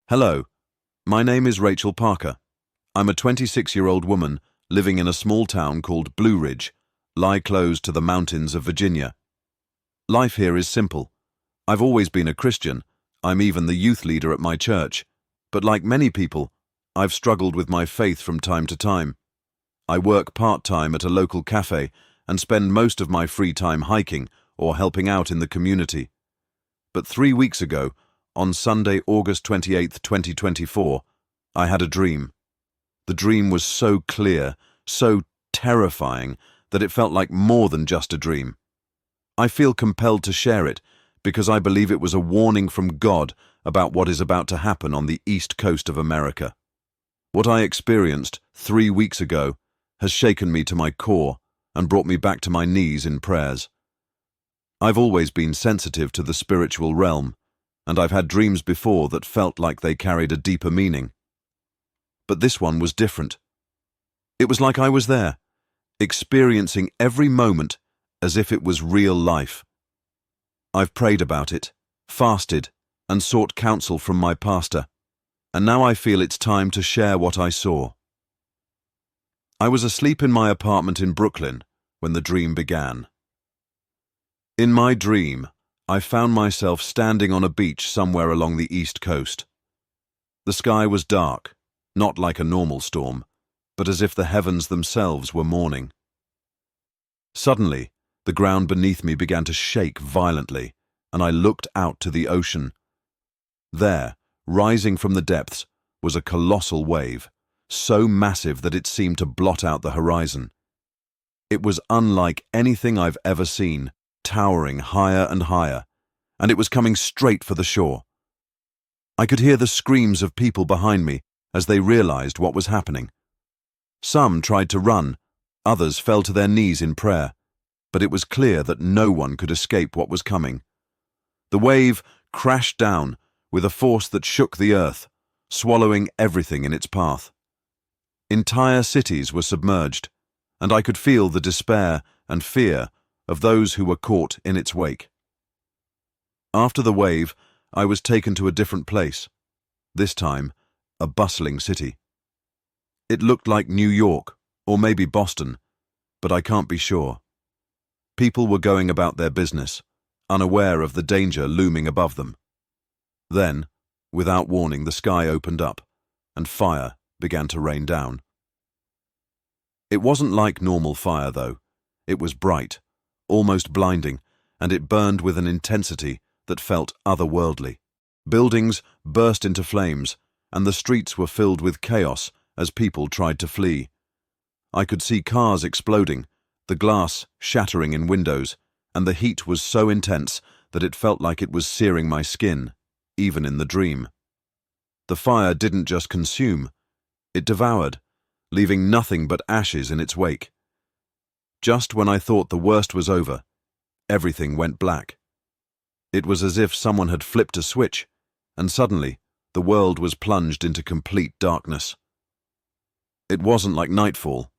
Hello, my name is Rachel Parker. I'm a 26-year-old woman living in a small town called Blue Ridge, lie close to the mountains of Virginia. Life here is simple. I've always been a Christian. I'm even the youth leader at my church. But like many people, I've struggled with my faith from time to time. I work part-time at a local cafe and spend most of my free time hiking or helping out in the community. But 3 weeks ago, on Sunday, August 28, 2024, I had a dream. The dream was so clear, so terrifying, that it felt like more than just a dream. I feel compelled to share it because I believe it was a warning from God about what is about to happen on the east coast of America. What I experienced 3 weeks ago has shaken me to my core and brought me back to my knees in prayers. I've always been sensitive to the spiritual realm, and I've had dreams before that felt like they carried a deeper meaning. But this one was different. It was like I was there, experiencing every moment as if it was real life. I've prayed about it, fasted, and sought counsel from my pastor, and now I feel it's time to share what I saw. I was asleep in my apartment in Brooklyn when the dream began. In my dream, I found myself standing on a beach somewhere along the east coast. The sky was dark, not like a normal storm, but as if the heavens themselves were mourning. Suddenly, the ground beneath me began to shake violently, and I looked out to the ocean. There, rising from the depths, was a colossal wave, so massive that it seemed to blot out the horizon. It was unlike anything I've ever seen, towering higher and higher, and it was coming straight for the shore. I could hear the screams of people behind me as they realized what was happening. Some tried to run, others fell to their knees in prayer, but it was clear that no one could escape what was coming. The wave crashed down with a force that shook the earth, swallowing everything in its path. Entire cities were submerged, and I could feel the despair and fear of those who were caught in its wake. After the wave, I was taken to a different place, this time a bustling city. It looked like New York, or maybe Boston, but I can't be sure. People were going about their business, unaware of the danger looming above them. Then, without warning, the sky opened up, and fire began to rain down. It wasn't like normal fire, though. It was bright, almost blinding, and it burned with an intensity that felt otherworldly. Buildings burst into flames, and the streets were filled with chaos as people tried to flee. I could see cars exploding, the glass shattering in windows, and the heat was so intense that it felt like it was searing my skin, even in the dream. The fire didn't just consume, it devoured, leaving nothing but ashes in its wake. Just when I thought the worst was over, everything went black. It was as if someone had flipped a switch, and suddenly the world was plunged into complete darkness. It wasn't like nightfall.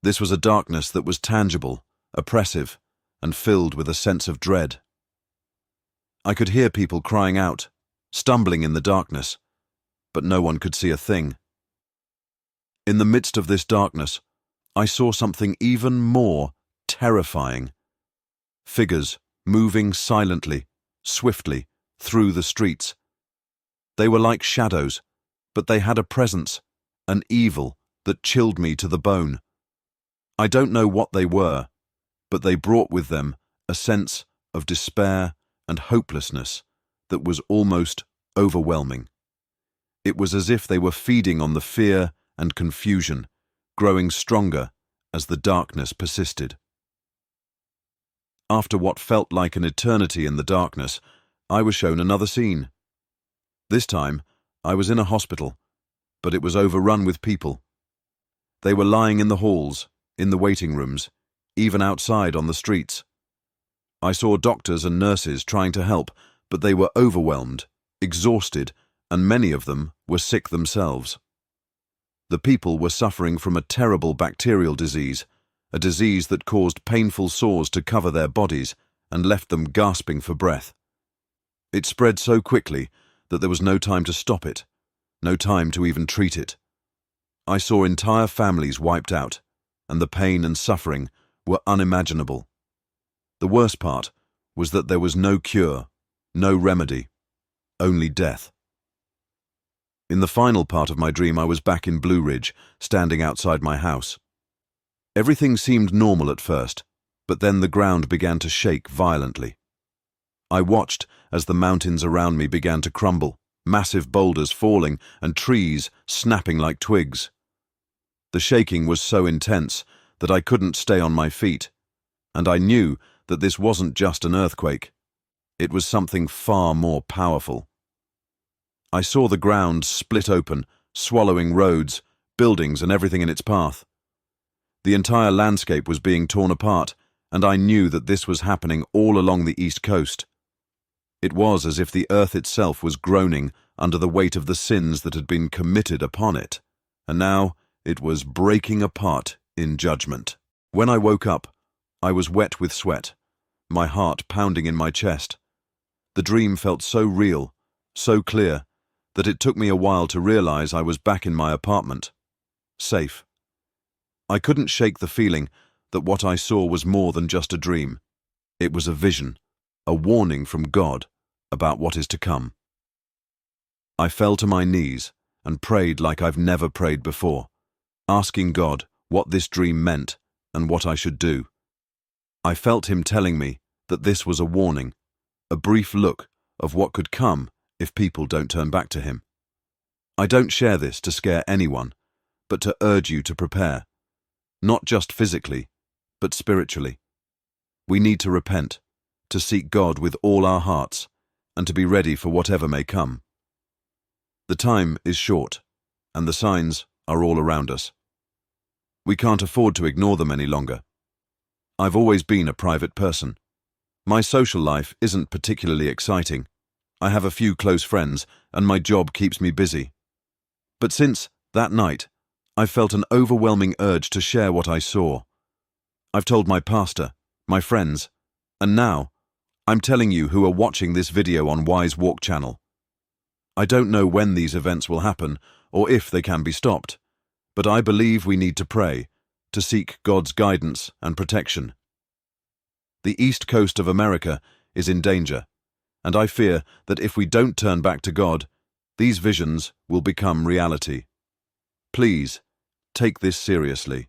This was a darkness that was tangible, oppressive, and filled with a sense of dread. I could hear people crying out, stumbling in the darkness, but no one could see a thing. In the midst of this darkness, I saw something even more terrifying. Figures moving silently, swiftly, through the streets. They were like shadows, but they had a presence, an evil that chilled me to the bone. I don't know what they were, but they brought with them a sense of despair and hopelessness that was almost overwhelming. It was as if they were feeding on the fear and confusion, growing stronger as the darkness persisted. After what felt like an eternity in the darkness, I was shown another scene. This time, I was in a hospital, but it was overrun with people. They were lying in the halls, in the waiting rooms, even outside on the streets. I saw doctors and nurses trying to help, but they were overwhelmed, exhausted, and many of them were sick themselves. The people were suffering from a terrible bacterial disease, a disease that caused painful sores to cover their bodies and left them gasping for breath. It spread so quickly that there was no time to stop it, no time to even treat it. I saw entire families wiped out, and the pain and suffering were unimaginable. The worst part was that there was no cure, no remedy, only death. In the final part of my dream, I was back in Blue Ridge, standing outside my house. Everything seemed normal at first, but then the ground began to shake violently. I watched as the mountains around me began to crumble, massive boulders falling and trees snapping like twigs. The shaking was so intense that I couldn't stay on my feet, and I knew that this wasn't just an earthquake. It was something far more powerful. I saw the ground split open, swallowing roads, buildings, and everything in its path. The entire landscape was being torn apart, and I knew that this was happening all along the East Coast. It was as if the earth itself was groaning under the weight of the sins that had been committed upon it, and now it was breaking apart in judgment. When I woke up, I was wet with sweat, my heart pounding in my chest. The dream felt so real, so clear, that it took me a while to realize I was back in my apartment, safe. I couldn't shake the feeling that what I saw was more than just a dream. It was a vision, a warning from God about what is to come. I fell to my knees and prayed like I've never prayed before, asking God what this dream meant and what I should do. I felt Him telling me that this was a warning, a brief look of what could come if people don't turn back to Him. I don't share this to scare anyone, but to urge you to prepare, not just physically, but spiritually. We need to repent, to seek God with all our hearts, and to be ready for whatever may come. The time is short, and the signs are all around us. We can't afford to ignore them any longer. I've always been a private person. My social life isn't particularly exciting. I have a few close friends, and my job keeps me busy. But since that night, I've felt an overwhelming urge to share what I saw. I've told my pastor, my friends, and now I'm telling you who are watching this video on Wise Walk channel. I don't know when these events will happen or if they can be stopped, but I believe we need to pray, to seek God's guidance and protection. The East Coast of America is in danger, and I fear that if we don't turn back to God, these visions will become reality. Please, take this seriously.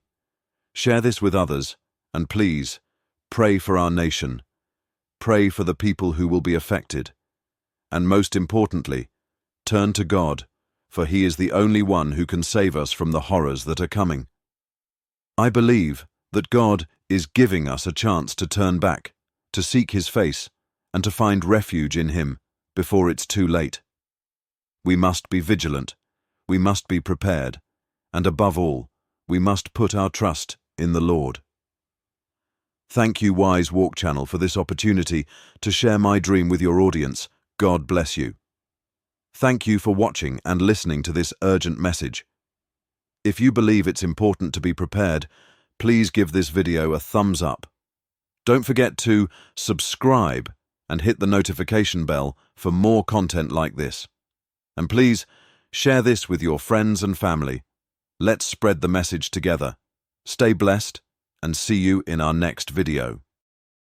Share this with others, and please, pray for our nation. Pray for the people who will be affected. And most importantly, turn to God, for He is the only one who can save us from the horrors that are coming. I believe that God is giving us a chance to turn back, to seek His face, and to find refuge in Him before it's too late. We must be vigilant, we must be prepared, and above all, we must put our trust in the Lord. Thank you, Wise Walk channel, for this opportunity to share my dream with your audience. God bless you. Thank you for watching and listening to this urgent message. If you believe it's important to be prepared, please give this video a thumbs up. Don't forget to subscribe and hit the notification bell for more content like this. And please share this with your friends and family. Let's spread the message together. Stay blessed and see you in our next video.